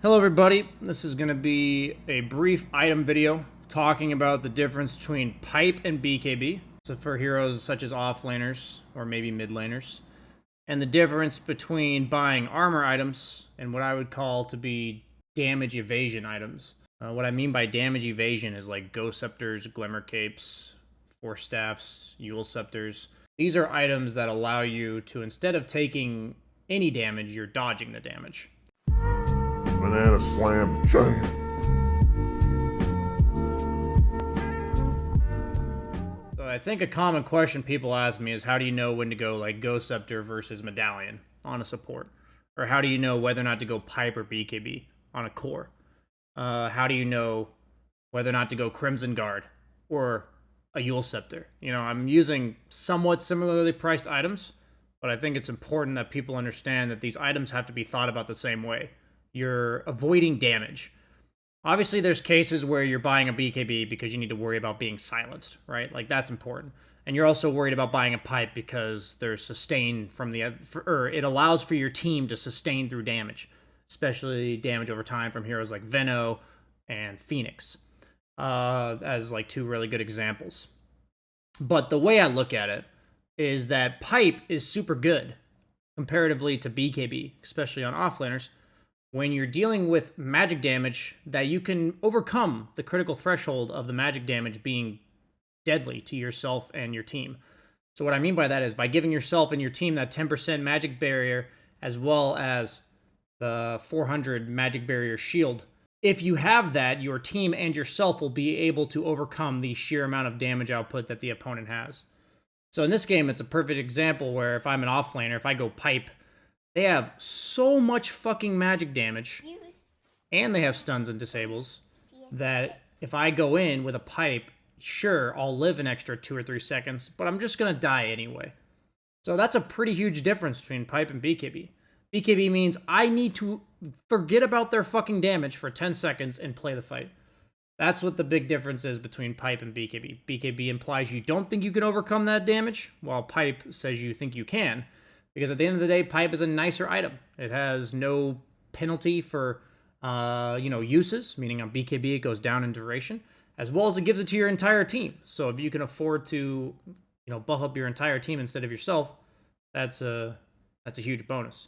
Hello everybody, this is going to be a brief item video talking about the difference between pipe and BKB, so for heroes such as offlaners or maybe mid laners, and the difference between buying armor items and what I would call to be damage evasion items. What I mean by damage evasion is like Ghost Scepters, Glimmer Capes, Force Staffs, Yule Scepters. These are items that allow you to, instead of taking any damage, you're dodging the damage. Banana slam jam. So I think a common question people ask me is, how do you know when to go like Ghost Scepter versus Medallion on a support? Or how do you know whether or not to go Pipe or BKB on a core? How do you know whether or not to go Crimson Guard or a Yule Scepter? You know, I'm using somewhat similarly priced items, but I think it's important that people understand that these items have to be thought about the same way. You're avoiding damage. Obviously, there's cases where you're buying a BKB because you need to worry about being silenced, right? Like, that's important. And you're also worried about buying a pipe because there's sustain from or it allows for your team to sustain through damage, especially damage over time from heroes like Veno and Phoenix, as like two really good examples. But the way I look at it is that pipe is super good comparatively to BKB, especially on offlaners, when you're dealing with magic damage that you can overcome the critical threshold of the magic damage being deadly to yourself and your team. So what I mean by that is by giving yourself and your team that 10% magic barrier as well as the 400 magic barrier shield. If you have that, your team and yourself will be able to overcome the sheer amount of damage output that the opponent has. So in this game, it's a perfect example where if I'm an offlaner, if I go pipe, they have so much fucking magic damage, and they have stuns and disables, that if I go in with a pipe, sure, I'll live an extra 2 or 3 seconds, but I'm just gonna die anyway. So that's a pretty huge difference between pipe and BKB. BKB means I need to forget about their fucking damage for 10 seconds and play the fight. That's what the big difference is between pipe and BKB. BKB implies you don't think you can overcome that damage, while pipe says you think you can. Because at the end of the day, pipe is a nicer item. It has no penalty for, uses, meaning on BKB it goes down in duration, as well as it gives it to your entire team. So if you can afford to, buff up your entire team instead of yourself, that's a huge bonus.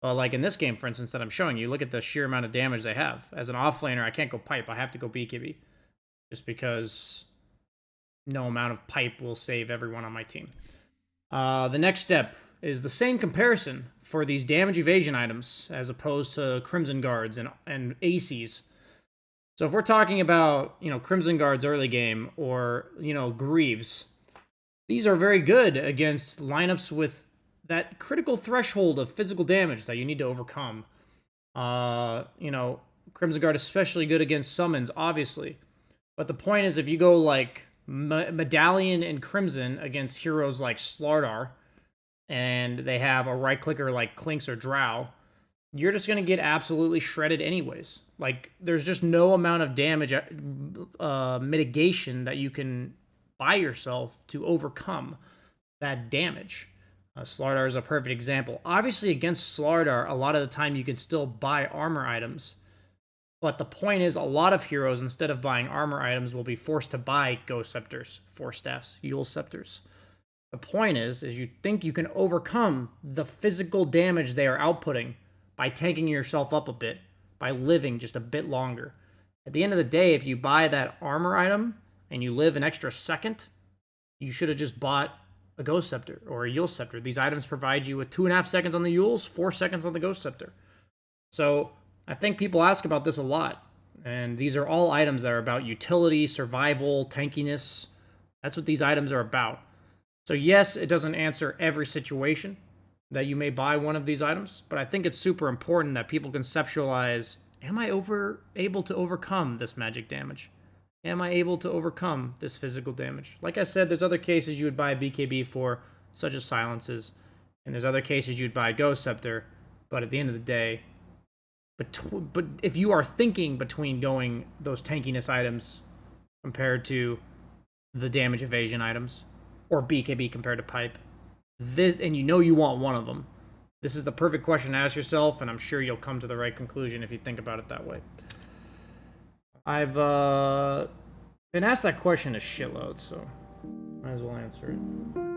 Like in this game, for instance, that I'm showing you, look at the sheer amount of damage they have. As an offlaner, I can't go pipe. I have to go BKB, just because no amount of pipe will save everyone on my team. The next step is the same comparison for these damage evasion items as opposed to Crimson Guards and ACs. So if we're talking about, Crimson Guards early game or, Greaves, these are very good against lineups with that critical threshold of physical damage that you need to overcome. Crimson Guard especially good against summons, obviously. But the point is, if you go like Medallion and Crimson against heroes like Slardar, and they have a right clicker like Clinks or Drow, you're just going to get absolutely shredded anyways. Like, there's just no amount of damage mitigation that you can buy yourself to overcome that damage. Slardar is a perfect example. Obviously, against Slardar, a lot of the time you can still buy armor items. But the point is, a lot of heroes, instead of buying armor items, will be forced to buy Ghost Scepters, Force Staffs, Yule Scepters. The point is you think you can overcome the physical damage they are outputting by tanking yourself up a bit, by living just a bit longer. At the end of the day, if you buy that armor item and you live an extra second, you should have just bought a Ghost Scepter or a Yule Scepter. These items provide you with 2.5 seconds on the Yules, 4 seconds on the Ghost Scepter. So I think people ask about this a lot, and these are all items that are about utility, survival, tankiness. That's what these items are about. So yes, it doesn't answer every situation that you may buy one of these items, but I think it's super important that people conceptualize, am I able to overcome this magic damage? Am I able to overcome this physical damage? Like I said, there's other cases you would buy BKB for, such as silences, and there's other cases you'd buy Ghost Scepter, but at the end of the day, but if you are thinking between going those tankiness items compared to the damage evasion items, or BKB compared to pipe, and you want one of them, This is the perfect question to ask yourself, and I'm sure you'll come to the right conclusion if you think about it that way. I've been asked that question a shitload, so might as well answer it.